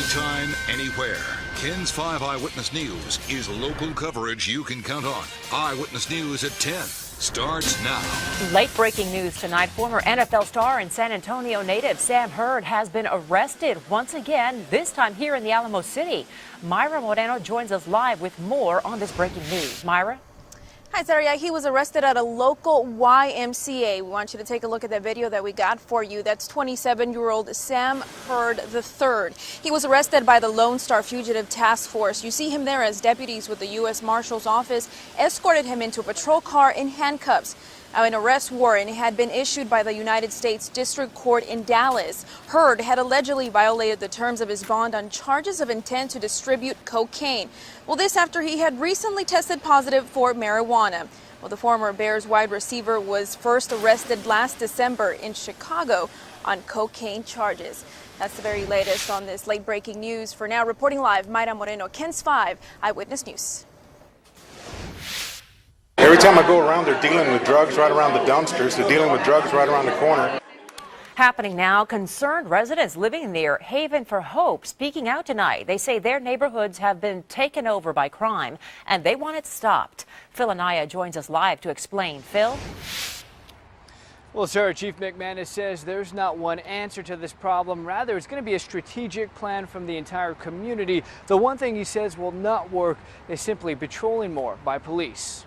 Anytime, anywhere. KENS 5 Eyewitness News is local coverage you can count on. Eyewitness News at 10 starts now. Late-breaking news tonight. Former NFL star and San Antonio native Sam Hurd has been arrested once again, this time here in the Alamo City. Myra Moreno joins us live with more on this breaking news. Myra? Hi, Sarah. He was arrested at a local YMCA. We want you to take a look at that video that we got for you. That's 27-year-old Sam Hurd III. He was arrested by the Lone Star Fugitive Task Force. You see him there as deputies with the U.S. Marshal's Office escorted him into a patrol car in handcuffs. Now, an arrest warrant had been issued by the United States District Court in Dallas. Hurd had allegedly violated the terms of his bond on charges of intent to distribute cocaine. Well, this after he had recently tested positive for marijuana. Well, the former Bears wide receiver was first arrested last December in Chicago on cocaine charges. That's the very latest on this late-breaking news. For now, reporting live, Mayra Moreno, KENS 5 Eyewitness News. Every time I go around, they're dealing with drugs right around the dumpsters. They're dealing with drugs right around the corner. Happening now, concerned residents living near Haven for Hope speaking out tonight. They say their neighborhoods have been taken over by crime and they want it stopped. Phil Anaya joins us live to explain. Phil? Well, sir, Chief McManus says there's not one answer to this problem. Rather, it's going to be a strategic plan from the entire community. The one thing he says will not work is simply patrolling more by police.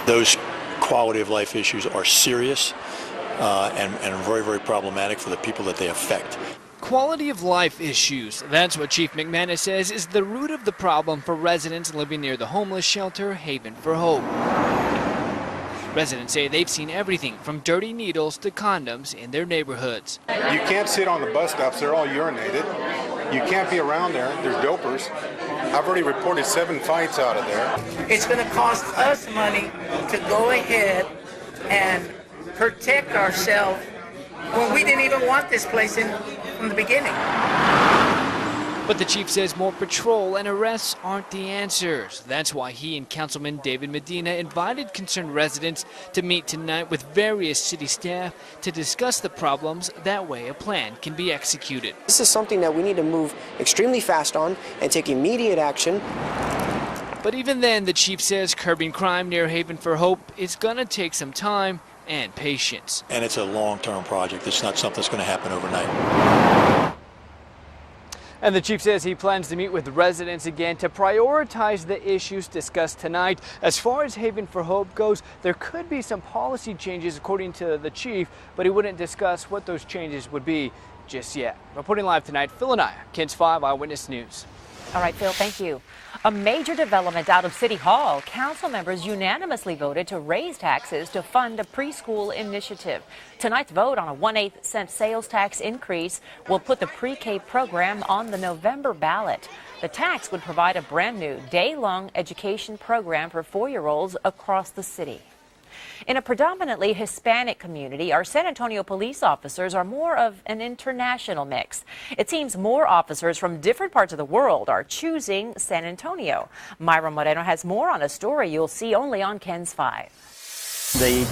Those quality of life issues are serious and very, very problematic for the people that they affect. Quality of life issues, that's what Chief McManus says is the root of the problem for residents living near the homeless shelter Haven for Hope. Residents say they've seen everything from dirty needles to condoms in their neighborhoods. You can't sit on the bus stops. They're all urinated. You can't be around there. There's dopers. I've already reported 7 fights out of there. It's going to cost us money to go ahead and protect ourselves when we didn't even want this place from the beginning. But the chief says more patrol and arrests aren't the answers. That's why he and Councilman David Medina invited concerned residents to meet tonight with various city staff to discuss the problems. That way a plan can be executed. This is something that we need to move extremely fast on and take immediate action. But even then, the chief says curbing crime near Haven for Hope is going to take some time and patience. And it's a long-term project. It's not something that's going to happen overnight. And the chief says he plans to meet with residents again to prioritize the issues discussed tonight. As far as Haven for Hope goes, there could be some policy changes according to the chief, but he wouldn't discuss what those changes would be just yet. Reporting live tonight, Phil Anaya, KENS 5 Eyewitness News. All right, Phil, thank you. A major development out of City Hall. Council members unanimously voted to raise taxes to fund a preschool initiative. Tonight's vote on a 1/8 cent sales tax increase will put the pre-K program on the November ballot. The tax would provide a brand new day-long education program for 4-year-olds across the city. In a predominantly Hispanic community, our San Antonio police officers are more of an international mix. It seems more officers from different parts of the world are choosing San Antonio. Myra Moreno has more on a story you'll see only on KENS 5. The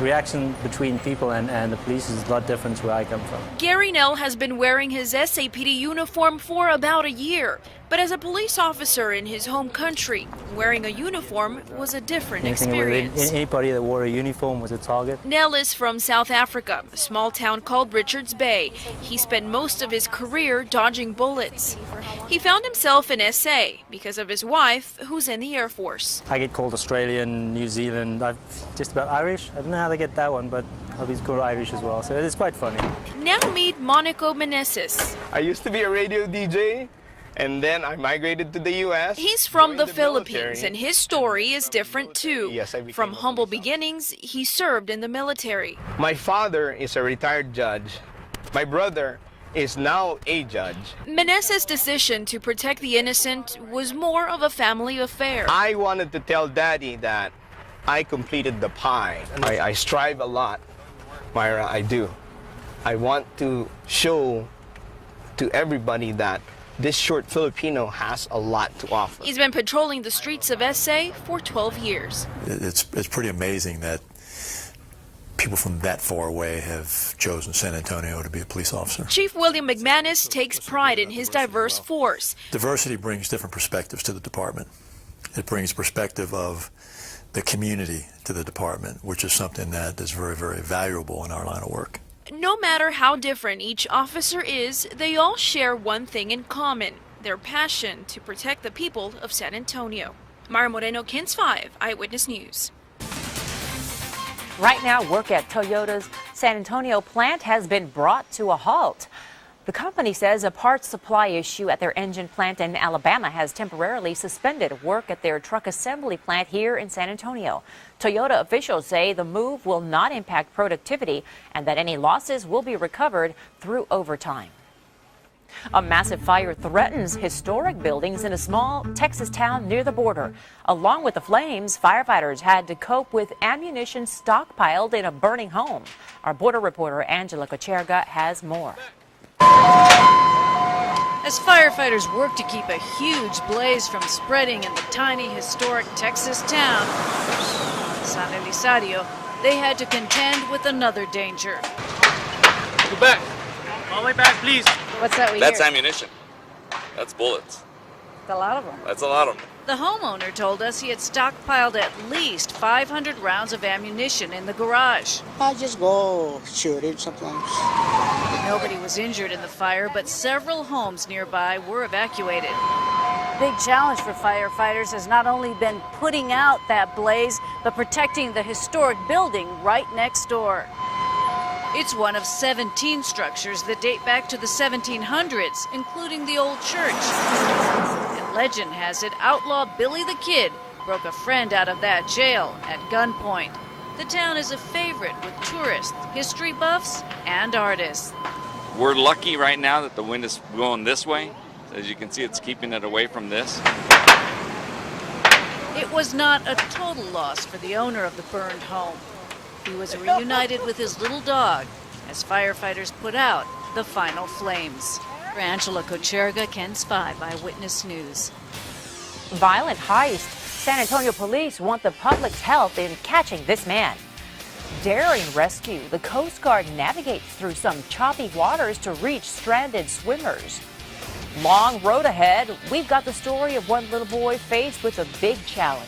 reaction between people and the police is a lot different to where I come from. Gary Nell has been wearing his SAPD uniform for about a year. But as a police officer in his home country, wearing a uniform was a different experience. Anybody that wore a uniform was a target. Nell is from South Africa, a small town called Richards Bay. He spent most of his career dodging bullets. He found himself in SA because of his wife, who's in the Air Force. I get called Australian, New Zealand, I'm just about Irish. I don't know how they get that one, but I'll be called Irish as well, so it's quite funny. Now meet Monaco Meneses. I used to be a radio DJ. And then I migrated to the U.S. He's from the Philippines, and his story is different too. Yes, from humble beginnings, he served in the military. My father is a retired judge. My brother is now a judge. Meneses' decision to protect the innocent was more of a family affair. I wanted to tell Daddy that I completed the pie. I strive a lot, Myra, I do. I want to show to everybody that this short Filipino has a lot to offer. He's been patrolling the streets of SA for 12 years. It's pretty amazing that people from that far away have chosen San Antonio to be a police officer. Chief William McManus takes pride in his diverse force. Diversity brings different perspectives to the department. It brings perspective of the community to the department, which is something that is very, very valuable in our line of work. No matter how different each officer is, they all share one thing in common: their passion to protect the people of San Antonio. Mara Moreno, KENS 5 Eyewitness News. Right now, work at Toyota's San Antonio plant has been brought to a halt. The company says a parts supply issue at their engine plant in Alabama has temporarily suspended work at their truck assembly plant here in San Antonio. Toyota officials say the move will not impact productivity and that any losses will be recovered through overtime. A massive fire threatens historic buildings in a small Texas town near the border. Along with the flames, firefighters had to cope with ammunition stockpiled in a burning home. Our border reporter Angela Cocherga has more. As firefighters work to keep a huge blaze from spreading in the tiny historic Texas town, San Elizario, they had to contend with another danger. Go back. All the way back, please. What's that we That's hear? ammunition. That's bullets. That's a lot of them. That's a lot of them. The homeowner told us he had stockpiled at least 500 rounds of ammunition in the garage. I just go shoot it sometimes. Nobody was injured in the fire, but several homes nearby were evacuated. Big challenge for firefighters has not only been putting out that blaze, but protecting the historic building right next door. It's one of 17 structures that date back to the 1700s, including the old church. And legend has it, outlaw Billy the Kid broke a friend out of that jail at gunpoint. The town is a favorite with tourists, history buffs, and artists. We're lucky right now that the wind is going this way. As you can see, it's keeping it away from this. It was not a total loss for the owner of the burned home. He was reunited with his little dog as firefighters put out the final flames. For Angela Cocherga, KENS 5 Eyewitness News. Violent heist. San Antonio police want the public's help in catching this man. Daring rescue. The Coast Guard navigates through some choppy waters to reach stranded swimmers. Long road ahead. We've got the story of one little boy faced with a big challenge.